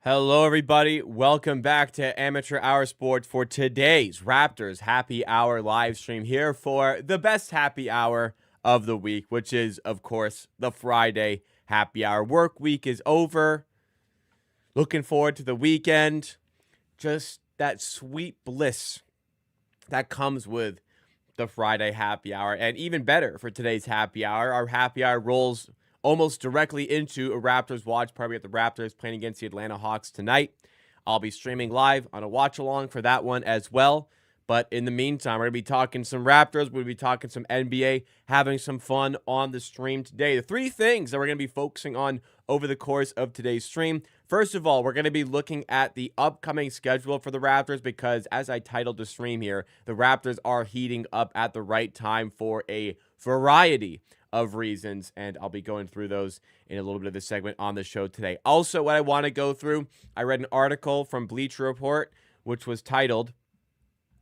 Hello, everybody. Welcome back to Amateur Hour Sports for today's Raptors Happy Hour live stream here for the best happy hour of the week, which is, of course, the Friday happy hour. Work week is over. Looking forward to the weekend. Just that sweet bliss that comes with the Friday happy hour. And even better for today's happy hour, our happy hour rolls almost directly into a Raptors watch party at the Raptors playing against the Atlanta Hawks tonight. I'll be streaming live on a watch along for that one as well. But in the meantime, we're going to be talking some Raptors. We're going to be talking some NBA, having some fun on the stream today. The three things that we're going to be focusing on over the course of today's stream. First of all, we're going to be looking at the upcoming schedule for the Raptors because, as I titled the stream here, the Raptors are heating up at the right time for a variety of reasons, and I'll be going through those in a little bit of this segment on the show today. Also, what I want to go through, I read an article from Bleacher Report, which was titled,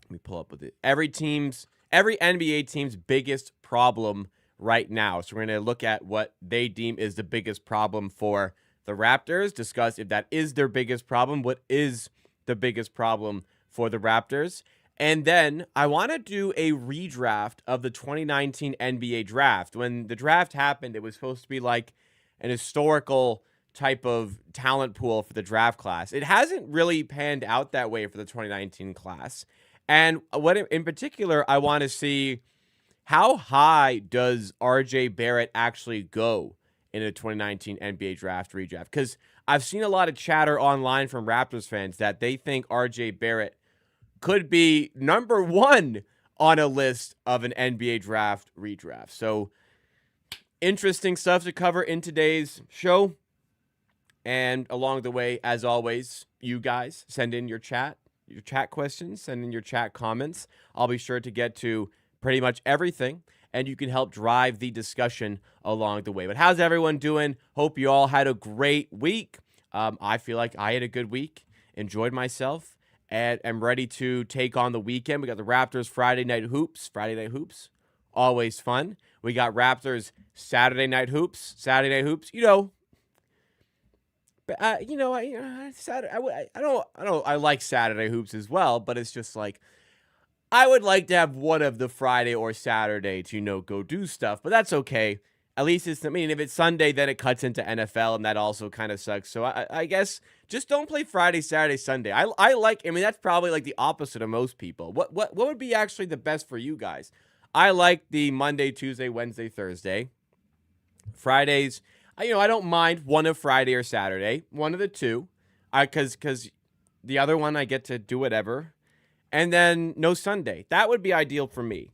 let me pull up with it, every NBA team's biggest problem right now. So we're going to look at what they deem is the biggest problem for the Raptors, discuss if that is their biggest problem, what is the biggest problem for the Raptors. And then I want to do a redraft of the 2019 NBA draft. When the draft happened, it was supposed to be like an historical type of talent pool for the draft class. It hasn't really panned out that way for the 2019 class. And what in particular, I want to see how high does RJ Barrett actually go in a 2019 NBA draft redraft? Because I've seen a lot of chatter online from Raptors fans that they think RJ Barrett could be number one on a list of an NBA draft redraft. So interesting stuff to cover in today's show. And along the way, as always, you guys send in your chat questions, send in your chat comments. I'll be sure to get to pretty much everything, and you can help drive the discussion along the way. But how's everyone doing? Hope you all had a great week. I feel like I had a good week, enjoyed myself, and am ready to take on the weekend. We got the Raptors Friday night hoops, always fun. We got Raptors Saturday night hoops, you know. But I like Saturday hoops as well, but it's just like I would like to have one of the Friday or Saturday to go do stuff, but that's okay. At least if it's Sunday, then it cuts into NFL, and that also kind of sucks. So I guess just don't play Friday, Saturday, Sunday. That's probably like the opposite of most people. What would be actually the best for you guys? I like the Monday, Tuesday, Wednesday, Thursday. Fridays, I don't mind one of Friday or Saturday, one of the two, because the other one I get to do whatever, and then no Sunday. That would be ideal for me.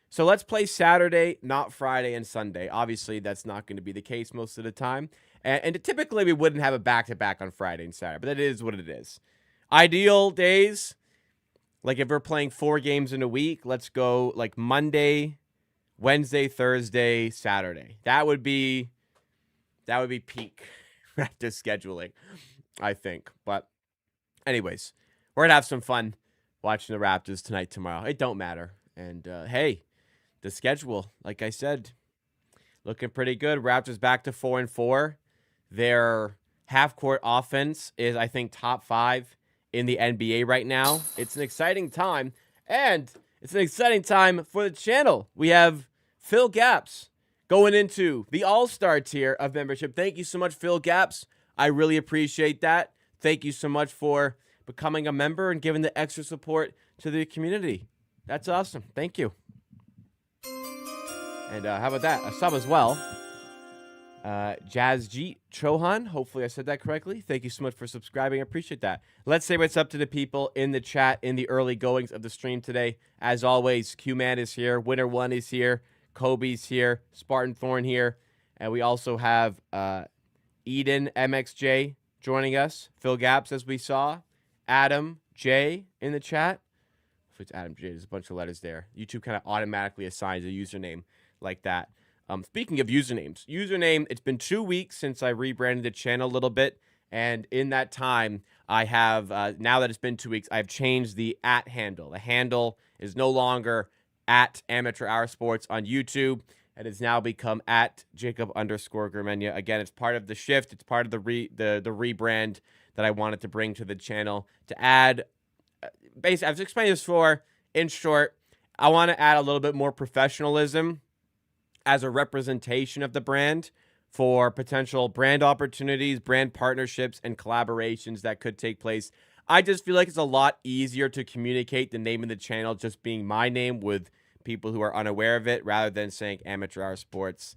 So let's play Saturday, not Friday and Sunday. Obviously, that's not going to be the case most of the time, and typically we wouldn't have a back-to-back on Friday and Saturday, but that is what it is. Ideal days, like if we're playing 4 games in a week, let's go like Monday, Wednesday, Thursday, Saturday. That would be peak Raptors scheduling, I think. But anyways, we're going to have some fun watching the Raptors tonight, tomorrow. It don't matter. And hey, the schedule, like I said, looking pretty good. Raptors back to 4-4. Their half-court offense is, I think, top 5 in the NBA right now. It's an exciting time, and it's an exciting time for the channel. We have Phil Gaps going into the all-star tier of membership. Thank you so much, Phil Gaps. I really appreciate that. Thank you so much for becoming a member and giving the extra support to the community. That's awesome. Thank you. And how about that? A sub as well. Jazzjeet Chohan. Hopefully I said that correctly. Thank you so much for subscribing. I appreciate that. Let's say what's up to the people in the chat in the early goings of the stream today. As always, Q-Man is here. Winner One is here. Kobe's here, Spartan Thorn here, and we also have Eden MXJ joining us, Phil Gaps, as we saw, Adam J in the chat. If it's Adam J, there's a bunch of letters there. YouTube kind of automatically assigns a username like that. Speaking of usernames, it's been 2 weeks since I rebranded the channel a little bit, and in that time, I have, now that it's been 2 weeks, I've changed the @ handle. The handle is no longer at Amateur Hour Sports on YouTube. and has now become at Jacob_Gramegna. Again, it's part of the shift. It's part of the rebrand that I wanted to bring to the channel to add. Basically, I've explained this before. In short, I want to add a little bit more professionalism as a representation of the brand for potential brand opportunities, brand partnerships, and collaborations that could take place. I just feel like it's a lot easier to communicate the name of the channel just being my name with people who are unaware of it rather than saying Amateur Hour Sports.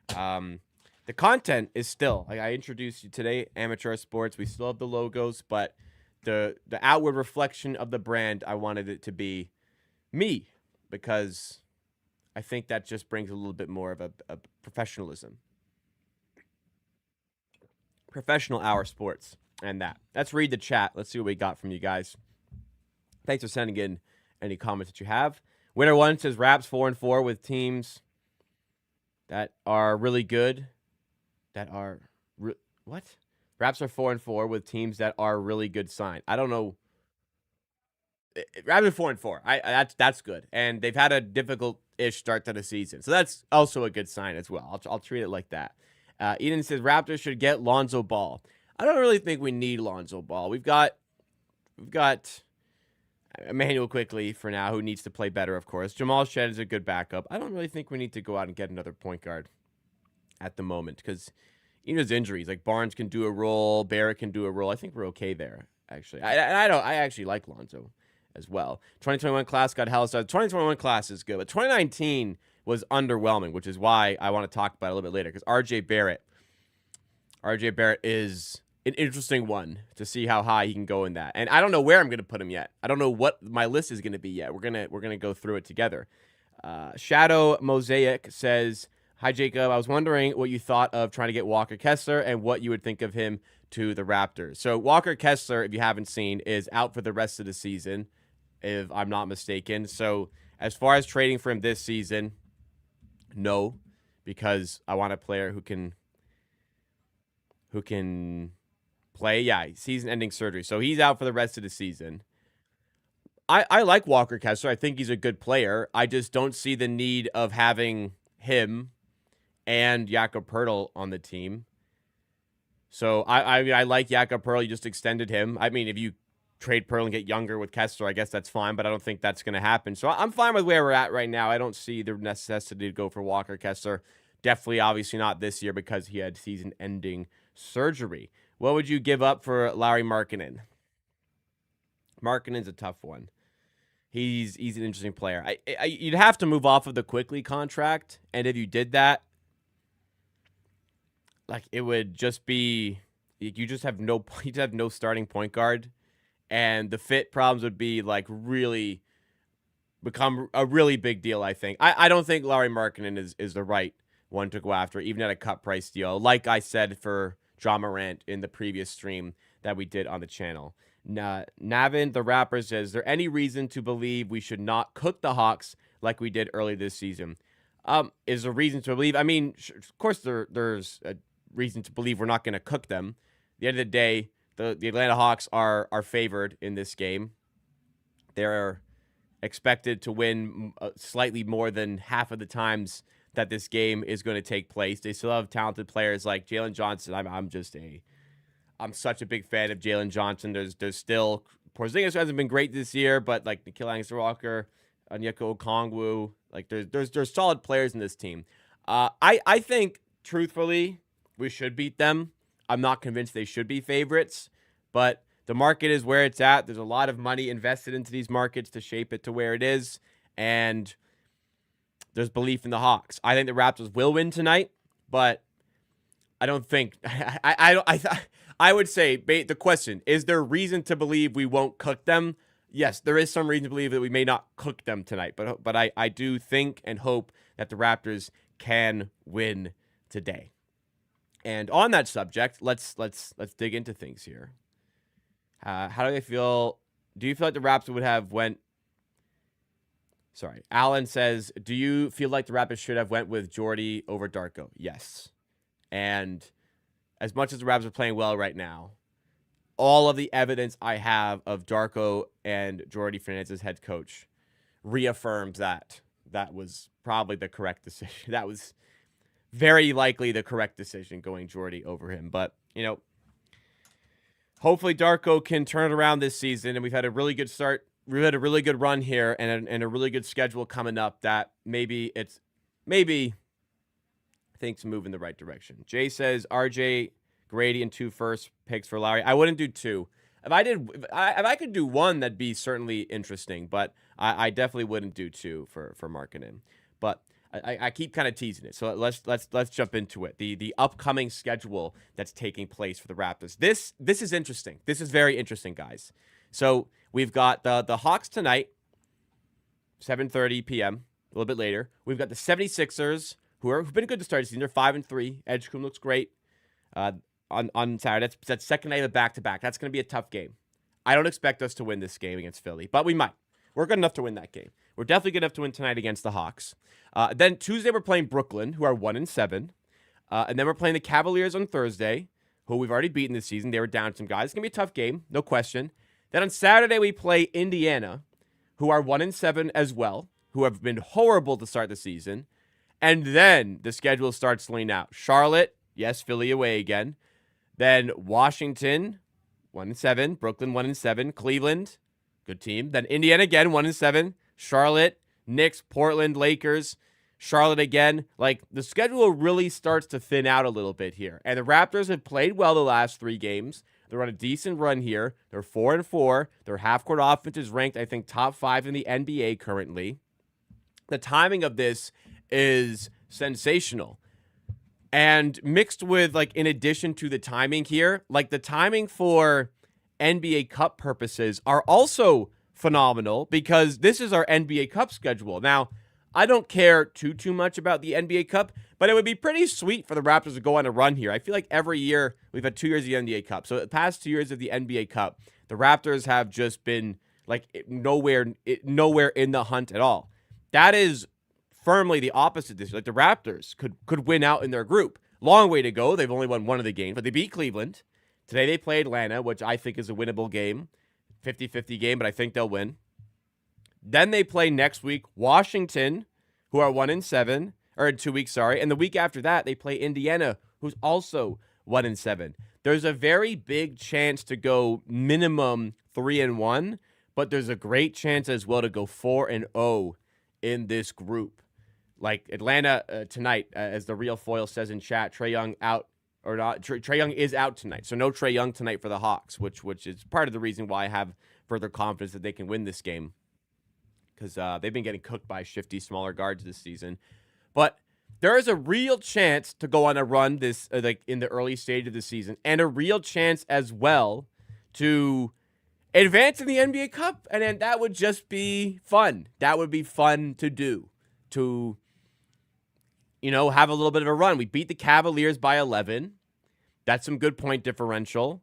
The content is still, like I introduced you today, Amateur Hour Sports. We still have the logos, but the outward reflection of the brand, I wanted it to be me, because I think that just brings a little bit more of a professionalism. Professional Hour Sports and that. Let's read the chat. Let's see what we got from you guys. Thanks for sending in any comments that you have. Winner 1 says Raps 4-4 with teams that are really good. What? Raps are 4-4 with teams that are really good sign. I don't know. Raps are 4-4. That's good, and they've had a difficult-ish start to the season, so that's also a good sign as well. I'll treat it like that. Eden says Raptors should get Lonzo Ball. I don't really think we need Lonzo Ball. We've got Emmanuel Quickly for now, who needs to play better, of course. Jamal Shed is a good backup. I don't really think we need to go out and get another point guard at the moment, because even his injuries, like Barnes can do a role, Barrett can do a role. I think we're okay there, actually. I actually like Lonzo as well. 2021 class got hell started. 2021 class is good, but 2019 was underwhelming, which is why I want to talk about it a little bit later, because RJ Barrett is an interesting one to see how high he can go in that. And I don't know where I'm going to put him yet. I don't know what my list is going to be yet. We're going to go through it together. Shadow Mosaic says, "Hi Jacob, I was wondering what you thought of trying to get Walker Kessler and what you would think of him to the Raptors." So Walker Kessler, if you haven't seen, is out for the rest of the season, if I'm not mistaken. So as far as trading for him this season, no, because I want a player who can play. Yeah, season-ending surgery. So he's out for the rest of the season. I like Walker Kessler. I think he's a good player. I just don't see the need of having him and Jakob Poeltl on the team. So I like Jakob Poeltl. You just extended him. I mean, if you trade Poeltl and get younger with Kessler, I guess that's fine, but I don't think that's going to happen. So I'm fine with where we're at right now. I don't see the necessity to go for Walker Kessler. Definitely, obviously not this year because he had season-ending surgery. What would you give up for Lauri Markkanen? Markkanen's a tough one. He's an interesting player. You'd have to move off of the Quickly contract, and if you did that, like, it would just be, you just have no starting point guard, and the fit problems would be like really become a really big deal. I think. I don't think Lauri Markkanen is the right one to go after, even at a cut price deal. Like I said for John Morant in the previous stream that we did on the channel. Navin, the rapper, says, "Is there any reason to believe we should not cook the Hawks like we did early this season?" Is there a reason to believe? I mean, of course there's a reason to believe we're not going to cook them. At the end of the day, the Atlanta Hawks are favored in this game. They're expected to win slightly more than half of the times that this game is going to take place. They still have talented players like Jalen Johnson. I'm such a big fan of Jalen Johnson. There's still Porzingis hasn't been great this year, but like Nickeil Alexander-Walker, Onyeka Okongwu, like there's solid players in this team. I think truthfully we should beat them. I'm not convinced they should be favorites, but the market is where it's at. There's a lot of money invested into these markets to shape it to where it is, and there's belief in the Hawks. I think the Raptors will win tonight, but I don't think I would say the question is there reason to believe we won't cook them? Yes, there is some reason to believe that we may not cook them tonight, but I do think and hope that the Raptors can win today. And on that subject, let's dig into things here. How do they feel? Do you feel like the Raptors would have went? Sorry, Alan says, "Do you feel like the Raptors should have went with Jordy over Darko?" Yes. And as much as the Raptors are playing well right now, all of the evidence I have of Darko and Jordy Fernandez as head coach reaffirms that that was probably the correct decision. That was very likely the correct decision, going Jordy over him. But, hopefully Darko can turn it around this season, and we've had a really good start. We've had a really good run here and a really good schedule coming up that maybe things move in the right direction. Jay says RJ, Grady, and 2 first picks for Lowry. I wouldn't do 2. If I could do 1, that'd be certainly interesting, but I definitely wouldn't do 2 for Markkanen. But I keep kind of teasing it, so let's jump into it. The upcoming schedule that's taking place for the Raptors. This is interesting. This is very interesting, guys. So we've got the Hawks tonight, 7:30 p.m. A little bit later. We've got the 76ers, who've been good to start the season. They're 5-3. Edgecombe looks great. On Saturday. That's second night of the back-to-back. That's going to be a tough game. I don't expect us to win this game against Philly, but we might. We're good enough to win that game. We're definitely good enough to win tonight against the Hawks. Then Tuesday, we're playing Brooklyn, who are 1-7. And then we're playing the Cavaliers on Thursday, who we've already beaten this season. They were down some guys. It's going to be a tough game, no question. Then on Saturday, we play Indiana, who are 1-7 as well, who have been horrible to start the season. And then the schedule starts laying out. Charlotte, yes, Philly away again. Then Washington, 1-7. Brooklyn, 1-7. Cleveland, good team. Then Indiana again, 1-7. Charlotte, Knicks, Portland, Lakers, Charlotte again. Like, the schedule really starts to thin out a little bit here. And the Raptors have played well the last 3 games. They're on a decent run here. They're 4-4. Their half-court offense is ranked, I think, top 5 in the NBA currently. The timing of this is sensational. And mixed with, like, in addition to the timing here, like, the timing for NBA Cup purposes are also phenomenal because this is our NBA Cup schedule. Now, I don't care too much about the NBA Cup, but it would be pretty sweet for the Raptors to go on a run here. I feel like every year, we've had 2 years of the NBA Cup. So the past 2 years of the NBA Cup, the Raptors have just been, like, nowhere in the hunt at all. That is firmly the opposite this year. Like, the Raptors could win out in their group. Long way to go. They've only won 1 of the games, but they beat Cleveland. Today they play Atlanta, which I think is a winnable game. 50-50 game, but I think they'll win. Then they play next week Washington, who are 1-7, or in 2 weeks, sorry. And the week after that, they play Indiana, who's also 1-7. There's a very big chance to go minimum 3-1, but there's a great chance as well to go 4-0 in this group. Like Atlanta tonight, as the real foil says in chat, Trae Young out or not. Trae Young is out tonight, so no Trae Young tonight for the Hawks, which is part of the reason why I have further confidence that they can win this game, because they've been getting cooked by shifty smaller guards this season. But there is a real chance to go on a run this like in the early stage of the season, and a real chance as well to advance in the NBA Cup, and then that would just be fun. That would be fun to do, to have a little bit of a run. We beat the Cavaliers by 11. That's some good point differential.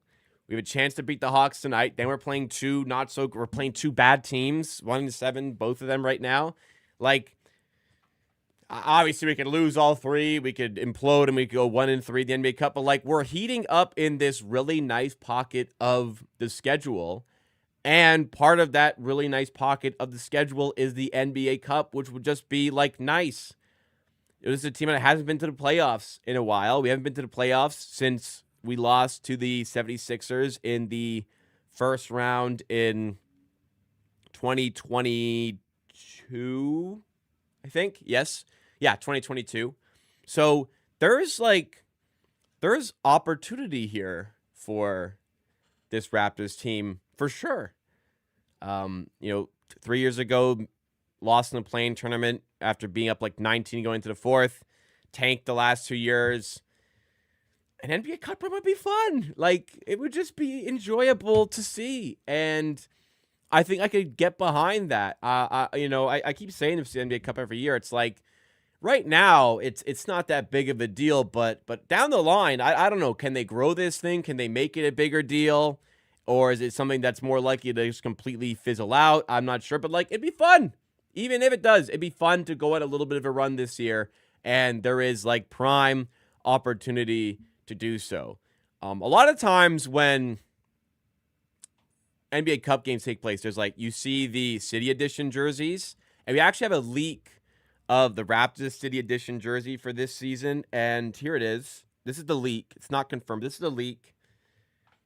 We have a chance to beat the Hawks tonight. Then we're playing we're playing 2 bad teams, 1-7, both of them right now. Like, obviously we could lose all 3. We could implode and we could go 1-3 in the NBA Cup. But, like, we're heating up in this really nice pocket of the schedule. And part of that really nice pocket of the schedule is the NBA Cup, which would just be, like, nice. It was a team that hasn't been to the playoffs in a while. We haven't been to the playoffs since we lost to the 76ers in the first round in 2022, I think. Yes. Yeah, 2022. So there's opportunity here for this Raptors team for sure. 3 years ago, lost in the play-in tournament after being up like 19 going into the 4th, tanked the last 2 years. An NBA Cup run would be fun. Like, it would just be enjoyable to see. And I think I could get behind that. I keep saying it's the NBA Cup every year. It's like, right now, it's not that big of a deal, but down the line, I don't know. Can they grow this thing? Can they make it a bigger deal? Or is it something that's more likely to just completely fizzle out? I'm not sure, but, like, it'd be fun. Even if it does, it'd be fun to go on a little bit of a run this year, and there is, like, prime opportunity to do so. A lot of times when NBA Cup games take place, there's, like, you see the City Edition jerseys, and we actually have a leak of the Raptors City Edition jersey for this season, and here it is. This is the leak. It's not confirmed. This is the leak.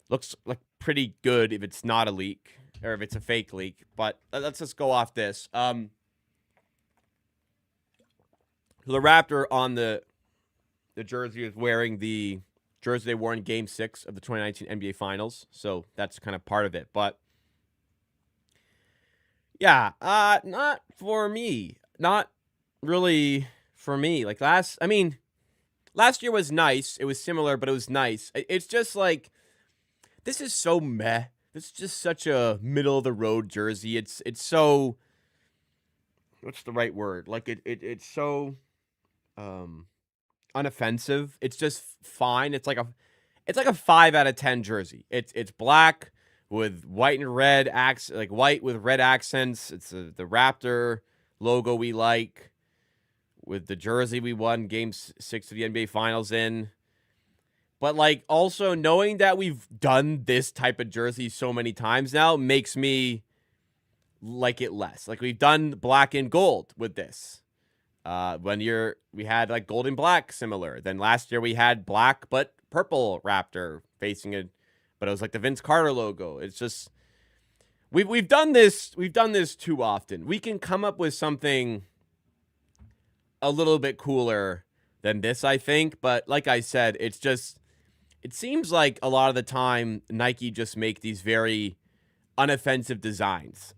Looks like pretty good if it's not a leak or if it's a fake leak, but let's just go off this. The Raptor on the jersey is wearing the jersey they wore in Game 6 of the 2019 NBA Finals, so that's kind of part of it. But yeah, not for me. Not really for me. Like last year was nice. It was similar, but it was nice. It's just like, this is so meh. This is just such a middle of the road jersey. It's so, what's the right word? Like it's so unoffensive. It's just fine. It's like a 5 out of 10 jersey. It's black with white and red like white with red accents. It's the Raptor logo we like, with the jersey we won Game 6 of the NBA Finals in. But, like, also knowing that we've done this type of jersey so many times now makes me like it less. Like, we've done black and gold with this. We had, like, gold and black similar. Then last year we had black but purple Raptor facing it, but it was like the Vince Carter logo. It's just, we've done this too often. We can come up with something a little bit cooler than this, I think. But like I said, it seems like a lot of the time Nike just make these very unoffensive designs.